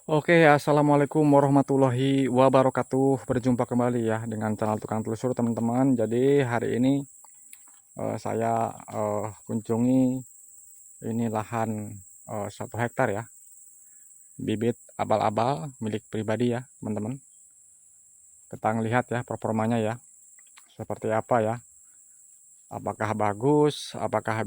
Oke, assalamualaikum warahmatullahi wabarakatuh. Berjumpa kembali ya dengan channel Tukang Telusur, teman-teman. Jadi hari ini saya kunjungi ini lahan 1 hektar ya, bibit abal-abal milik pribadi ya, teman-teman. Kita lihat ya performanya ya, seperti apa ya. Apakah bagus, apakah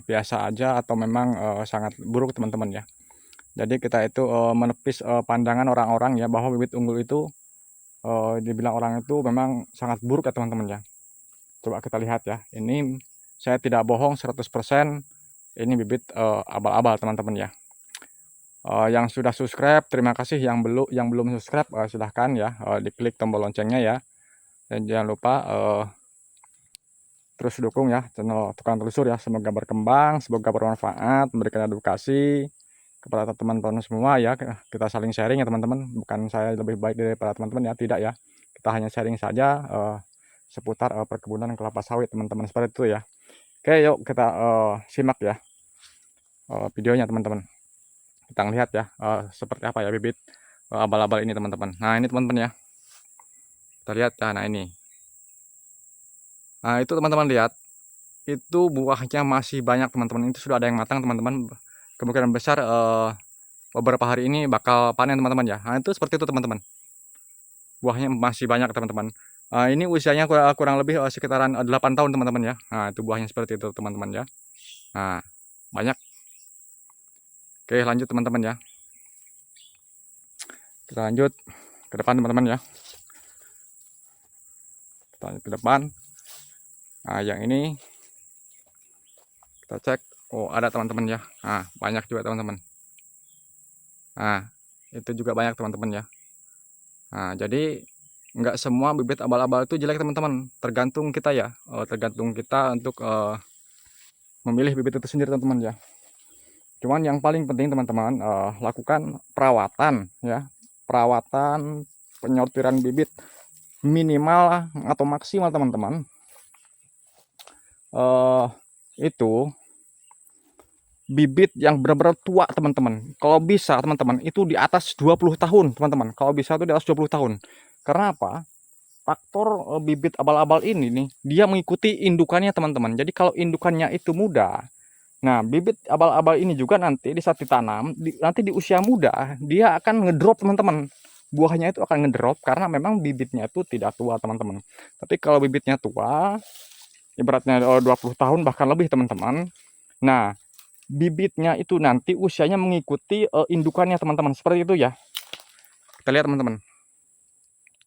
biasa aja, atau memang sangat buruk, teman-teman ya. Jadi kita itu menepis pandangan orang-orang ya, bahwa bibit unggul itu dibilang orang itu memang sangat buruk ya, teman-teman ya. Coba kita lihat ya. Ini saya tidak bohong 100%, ini bibit abal-abal, teman-teman ya. Yang sudah subscribe terima kasih, yang belum subscribe silahkan ya diklik tombol loncengnya ya. Dan jangan lupa terus dukung ya channel Tukang Telusur ya. Semoga berkembang, semoga bermanfaat, memberikan edukasi kepada teman-teman semua ya. Kita saling sharing ya, teman-teman. Bukan saya lebih baik daripada teman-teman ya, tidak ya. Kita hanya sharing saja seputar perkebunan kelapa sawit, teman-teman, seperti itu ya. Oke, yuk kita simak ya videonya, teman-teman. Kita lihat ya seperti apa ya bibit abal-abal ini, teman-teman. Nah ini, teman-teman ya, kita lihat ya. Nah ini, nah itu teman-teman lihat, itu buahnya masih banyak, teman-teman. Itu sudah ada yang matang, teman-teman. Kemungkinan besar beberapa hari ini bakal panen, teman-teman ya. Nah itu seperti itu, teman-teman. Buahnya masih banyak, teman-teman. Ini usianya kurang lebih sekitaran 8 tahun, teman-teman ya. Nah itu buahnya seperti itu, teman-teman ya. Nah banyak. Oke, lanjut, teman-teman ya. Kita lanjut ke depan, teman-teman ya. Kita lanjut ke depan. Nah yang ini kita cek. Oh ada, teman-teman ya. Nah banyak juga, teman-teman. Nah itu juga banyak, teman-teman ya. Nah jadi nggak semua bibit abal-abal itu jelek, teman-teman. Tergantung kita ya, tergantung kita untuk memilih bibit itu sendiri, teman-teman ya. Cuman yang paling penting, teman-teman, lakukan perawatan ya, perawatan penyortiran bibit minimal atau maksimal, teman-teman. Itu bibit yang benar-benar tua, teman-teman. Kalau bisa, teman-teman, itu di atas 20 tahun, teman-teman. Kalau bisa itu di atas 20 tahun. Karena apa? Faktor bibit abal-abal ini nih, dia mengikuti indukannya, teman-teman. Jadi kalau indukannya itu muda, nah bibit abal-abal ini juga nanti di saat ditanam, nanti di usia muda, dia akan ngedrop, teman-teman. Buahnya itu akan ngedrop karena memang bibitnya itu tidak tua, teman-teman. Tapi kalau bibitnya tua, ibaratnya 20 tahun bahkan lebih, teman-teman. Nah, bibitnya itu nanti usianya mengikuti indukannya, teman-teman. Seperti itu ya. Kita lihat, teman-teman.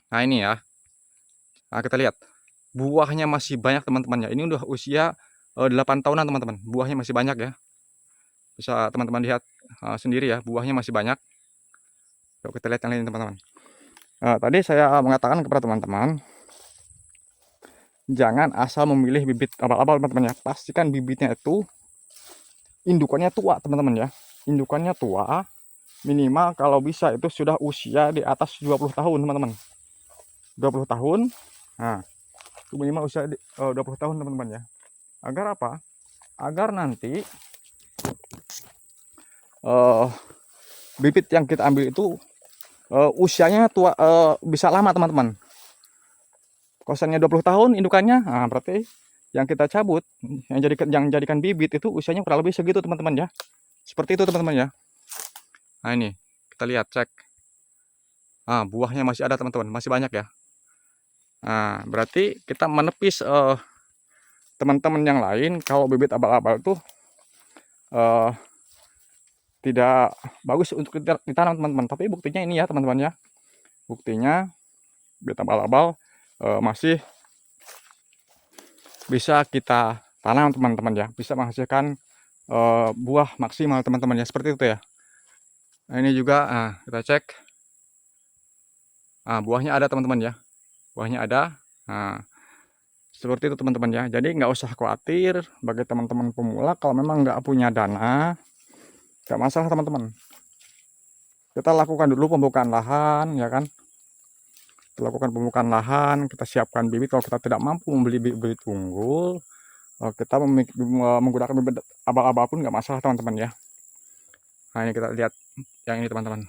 Nah ini ya. Nah kita lihat. Buahnya masih banyak, teman-teman ya. Ini udah usia 8 tahunan, teman-teman. Buahnya masih banyak ya. Bisa teman-teman lihat sendiri ya. Buahnya masih banyak. Yuk kita lihat yang lain, teman-teman. Tadi saya mengatakan kepada teman-teman, jangan asal memilih bibit abal-abal, teman-teman ya. Pastikan bibitnya itu indukannya tua, teman-teman ya. Indukannya tua, minimal kalau bisa itu sudah usia di atas 20 tahun, teman-teman. 20 tahun. Nah, itu minimal usia 20 tahun, teman-teman ya. Agar apa? Agar nanti bibit yang kita ambil itu usianya tua, bisa lama, teman-teman. Kosannya 20 tahun indukannya, nah berarti yang kita cabut, yang jadikan bibit itu usianya kurang lebih segitu, teman-teman ya. Seperti itu, teman-teman ya. Nah ini kita lihat, cek. Buahnya masih ada, teman-teman, masih banyak ya. Nah berarti kita menepis teman-teman yang lain kalau bibit abal-abal itu tidak bagus untuk ditanam, teman-teman. Tapi buktinya ini ya, teman-teman ya. Buktinya bibit abal-abal masih bisa kita tanam, teman-teman ya. Bisa menghasilkan buah maksimal, teman-teman ya. Seperti itu ya. Nah ini juga kita cek. Buahnya ada, teman-teman ya. Buahnya ada. Nah seperti itu, teman-teman ya. Jadi nggak usah khawatir bagi teman-teman pemula kalau memang nggak punya dana, nggak masalah, teman-teman. Kita lakukan dulu pembukaan lahan ya kan. Kita lakukan pembukaan lahan, kita siapkan bibit. Kalau kita tidak mampu membeli bibit unggul, kita menggunakan bibit abal-abal pun nggak masalah, teman-teman ya. Nah ini kita lihat yang ini, teman-teman.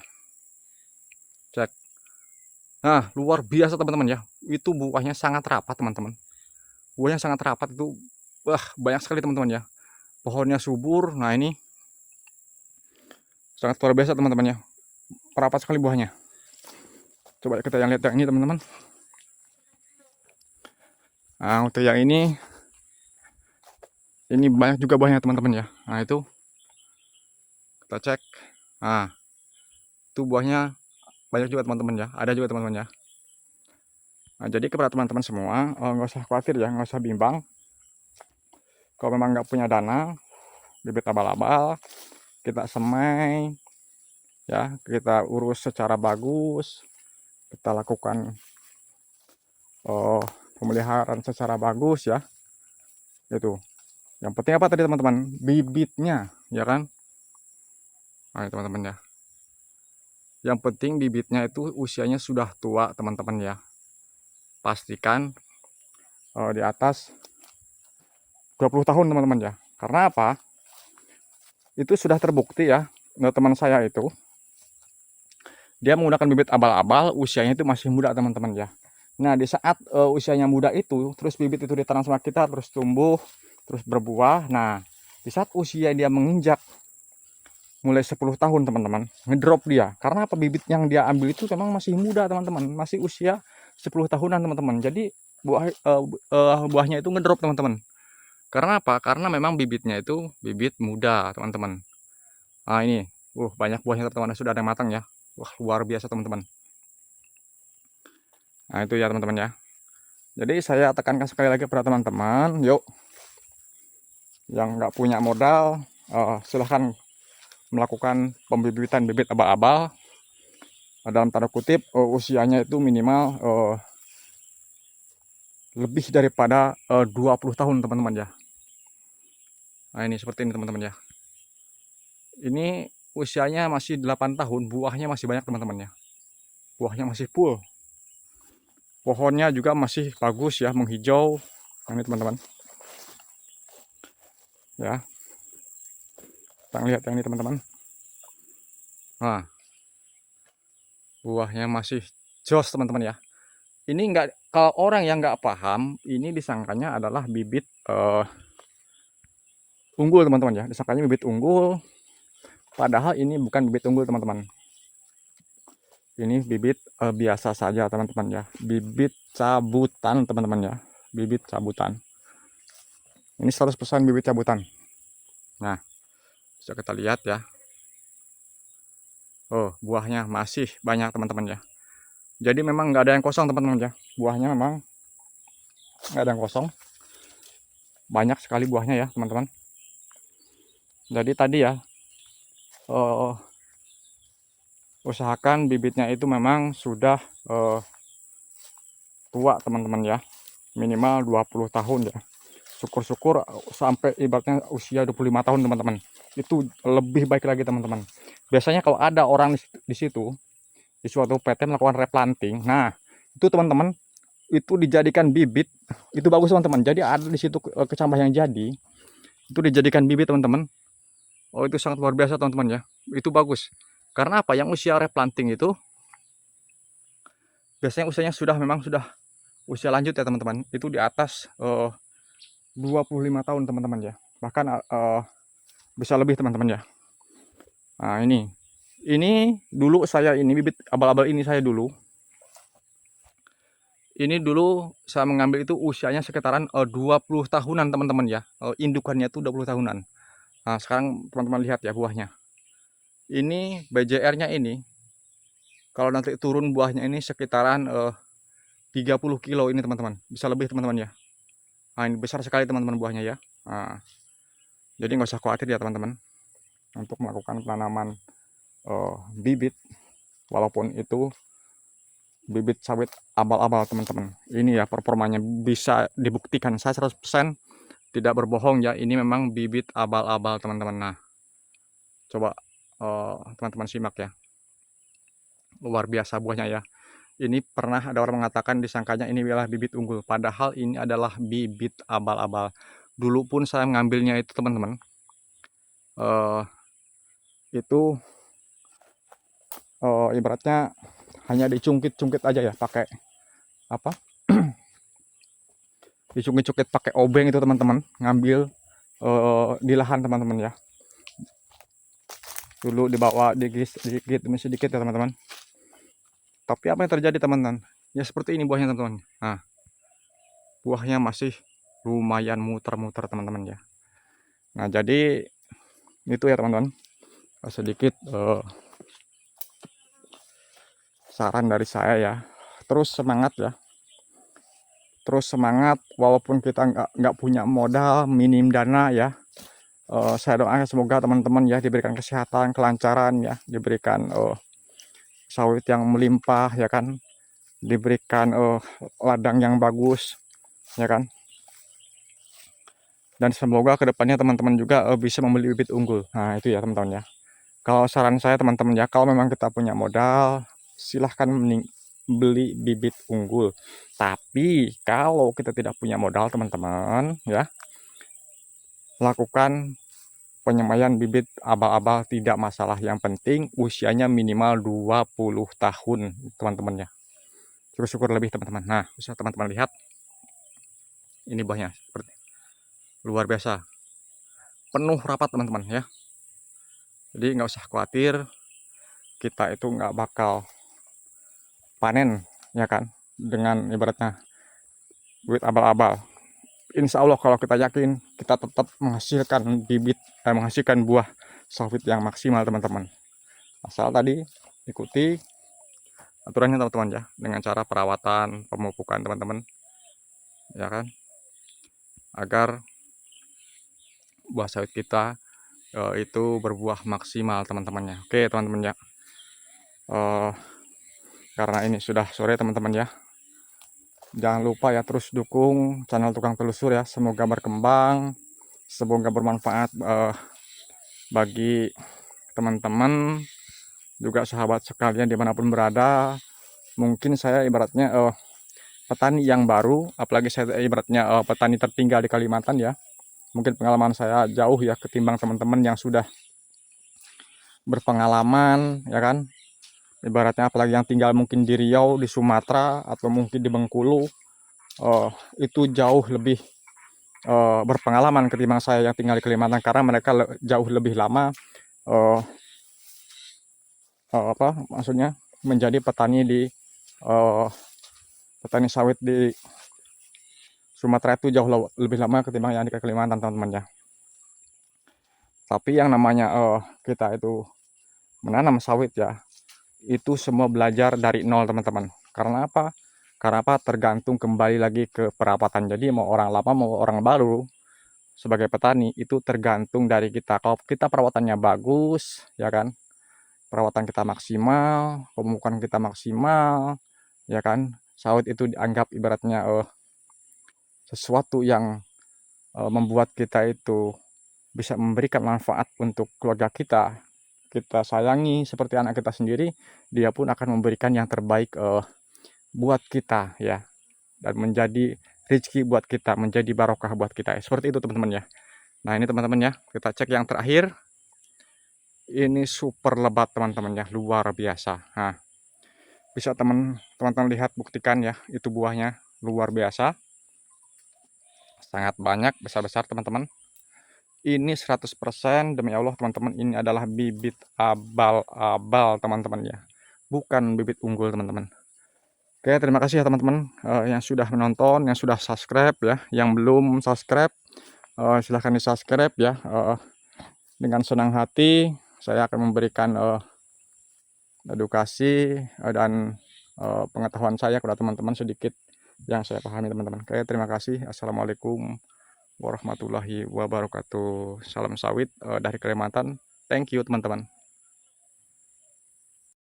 Nah, luar biasa teman-teman ya. Itu buahnya sangat rapat teman-teman. Buahnya sangat rapat itu. Wah, banyak sekali teman-teman ya. Pohonnya subur. Nah, ini sangat luar biasa teman-teman ya. Rapat sekali buahnya. Coba kita yang lihat yang ini teman-teman. Nah, untuk yang ini banyak juga buahnya teman-teman ya. Nah, itu kita cek. Nah, itu buahnya banyak juga teman-teman ya. Ada juga teman-teman ya. Nah, jadi kepada teman-teman semua, nggak usah khawatir ya, nggak usah bimbang. Kalau memang nggak punya dana, bibit abal-abal, kita semai, ya, kita urus secara bagus, kita lakukan pemeliharaan secara bagus ya. Itu. Yang penting apa tadi teman-teman? Bibitnya, ya kan? Nah, teman-teman ya. Yang penting bibitnya itu usianya sudah tua teman-teman ya. Pastikan di atas 20 tahun teman-teman ya. Karena apa? Itu sudah terbukti ya. Teman saya itu dia menggunakan bibit abal-abal, usianya itu masih muda teman-teman ya. Nah, di saat usianya muda itu, terus bibit itu ditanam sama kita, terus tumbuh, terus berbuah. Nah, di saat usia dia menginjak mulai 10 tahun teman-teman, ngedrop dia. Karena apa? Bibit yang dia ambil itu memang masih muda teman-teman, masih usia 10 tahunan teman-teman. Jadi buahnya itu ngedrop teman-teman. Karena apa? Karena memang bibitnya itu bibit muda teman-teman. Nah, ini, banyak buahnya teman-teman, sudah ada yang matang ya. Wah, luar biasa teman-teman. Nah, itu ya teman-teman ya. Jadi saya tekankan sekali lagi kepada teman-teman, yuk, yang nggak punya modal, silahkan melakukan pembibitan bibit abal-abal. Dalam tanda kutip, usianya itu minimal lebih daripada 20 tahun teman-teman ya. Nah, ini seperti ini teman-teman ya. Ini usianya masih 8 tahun, buahnya masih banyak teman-teman ya. Buahnya masih full. Pohonnya juga masih bagus ya, menghijau. Nah, ini teman-teman. Ya. Kita lihat yang ini teman-teman. Nah, buahnya masih jos teman-teman ya. Ini enggak, kalau orang yang nggak paham, ini disangkanya adalah bibit unggul teman-teman ya. Disangkanya bibit unggul, padahal ini bukan bibit unggul teman-teman. Ini bibit biasa saja teman-teman ya. Bibit cabutan teman-teman ya. Bibit cabutan. Ini 100% bibit cabutan. Nah, bisa kita lihat ya. Oh, buahnya masih banyak teman-teman ya. Jadi memang nggak ada yang kosong teman-teman ya. Buahnya memang nggak ada yang kosong. Banyak sekali buahnya ya teman-teman. Jadi tadi ya, usahakan bibitnya itu memang sudah tua teman-teman ya, minimal 20 tahun ya. Syukur-syukur sampai ibaratnya usia 25 tahun teman-teman, itu lebih baik lagi teman-teman. Biasanya kalau ada orang di situ, di suatu PT melakukan replanting, nah itu teman-teman, itu dijadikan bibit, itu bagus teman-teman. Jadi ada di situ kecambah yang jadi, itu dijadikan bibit teman-teman. Oh, itu sangat luar biasa teman-teman ya, itu bagus. Karena apa? Yang usia replanting itu biasanya usianya memang sudah usia lanjut ya teman-teman. Itu di atas 25 tahun teman-teman ya. Bahkan bisa lebih teman-teman ya. Nah, ini dulu saya, ini bibit abal-abal ini saya dulu. Ini dulu saya mengambil itu usianya sekitaran 20 tahunan teman-teman ya. Indukannya itu 20 tahunan. Nah, sekarang teman-teman lihat ya buahnya. Ini BJR-nya ini, kalau nanti turun buahnya ini sekitaran 30 kilo ini teman-teman. Bisa lebih teman-teman ya. Nah, ini besar sekali teman-teman buahnya ya. Nah, jadi nggak usah khawatir ya teman-teman untuk melakukan penanaman bibit, walaupun itu bibit sawit abal-abal teman-teman. Ini ya performanya bisa dibuktikan, saya 100% tidak berbohong ya, ini memang bibit abal-abal teman-teman. Nah, coba teman-teman simak ya, luar biasa buahnya ya. Ini pernah ada orang mengatakan disangkanya ini adalah bibit unggul, padahal ini adalah bibit abal-abal. Dulu pun saya mengambilnya itu teman-teman, itu ibaratnya hanya dicungkit-cungkit aja ya, pakai apa? Dicungkit-cungkit pakai obeng itu teman-teman, ngambil di lahan teman-teman ya. Dulu dibawa sedikit demi sedikit ya teman-teman. Tapi apa yang terjadi teman-teman? Ya seperti ini buahnya teman-teman. Nah, buahnya masih lumayan muter-muter teman-teman ya. Nah, jadi itu ya teman-teman. Sedikit saran dari saya ya. Terus semangat ya. Terus semangat walaupun kita nggak punya modal, minim dana ya. Saya doakan semoga teman-teman ya diberikan kesehatan, kelancaran ya, diberikan sawit yang melimpah ya kan, diberikan ladang yang bagus ya kan, dan semoga kedepannya teman-teman juga bisa membeli bibit unggul. Nah itu ya teman-teman ya, kalau saran saya teman-teman ya, kalau memang kita punya modal silahkan beli bibit unggul. Tapi kalau kita tidak punya modal teman-teman ya, lakukan penyemaian bibit abal-abal, tidak masalah. Yang penting usianya minimal 20 tahun teman-teman ya. Syukur-syukur lebih teman-teman. Nah, bisa teman-teman lihat. Ini buahnya seperti luar biasa. Penuh rapat teman-teman ya. Jadi nggak usah khawatir, kita itu nggak bakal panen ya kan, dengan ibaratnya bibit abal-abal. Insya Allah kalau kita yakin, kita tetap menghasilkan bibit, menghasilkan buah sawit yang maksimal teman-teman. Asal tadi ikuti aturannya teman-teman ya, dengan cara perawatan, pemupukan teman-teman ya kan, agar buah sawit kita itu berbuah maksimal teman-teman ya. Oke teman-teman ya, karena ini sudah sore teman-teman ya, jangan lupa ya terus dukung channel Tukang Telusur ya, semoga berkembang, semoga bermanfaat bagi teman-teman juga, sahabat sekalian dimanapun berada. Mungkin saya ibaratnya petani yang baru, apalagi saya ibaratnya petani tertinggal di Kalimantan ya. Mungkin pengalaman saya jauh ya ketimbang teman-teman yang sudah berpengalaman ya kan. Ibaratnya apalagi yang tinggal mungkin di Riau, di Sumatera, atau mungkin di Bengkulu, itu jauh lebih berpengalaman ketimbang saya yang tinggal di Kalimantan, karena mereka jauh lebih lama maksudnya menjadi petani di petani sawit di Sumatera itu jauh lebih lama ketimbang yang di Kalimantan teman-teman ya. Tapi yang namanya kita itu menanam sawit ya, itu semua belajar dari nol teman-teman. Karena apa? Karena apa? Tergantung kembali lagi ke perawatan. Jadi mau orang lama mau orang baru, sebagai petani itu tergantung dari kita. Kalau kita perawatannya bagus ya kan, perawatan kita maksimal, pemupukan kita maksimal ya kan, sawit itu dianggap ibaratnya sesuatu yang membuat kita itu bisa memberikan manfaat untuk keluarga kita. Kita sayangi seperti anak kita sendiri, dia pun akan memberikan yang terbaik buat kita ya, dan menjadi rezeki buat kita, menjadi barokah buat kita. Seperti itu teman-teman ya. Nah ini teman-teman ya, kita cek yang terakhir. Ini super lebat teman-teman ya, luar biasa. Nah, bisa teman-teman lihat, buktikan ya, itu buahnya luar biasa. Sangat banyak, besar-besar teman-teman. Ini 100% demi Allah teman-teman, ini adalah bibit abal-abal teman-teman ya, bukan bibit unggul teman-teman. Oke, terima kasih ya teman-teman yang sudah menonton, yang sudah subscribe ya. Yang belum subscribe, silahkan di subscribe ya. Dengan senang hati saya akan memberikan edukasi dan pengetahuan saya kepada teman-teman sedikit yang saya pahami teman-teman. Oke, terima kasih. Assalamualaikum warahmatullahi wabarakatuh. Salam sawit dari Kalimantan. Thank you teman-teman.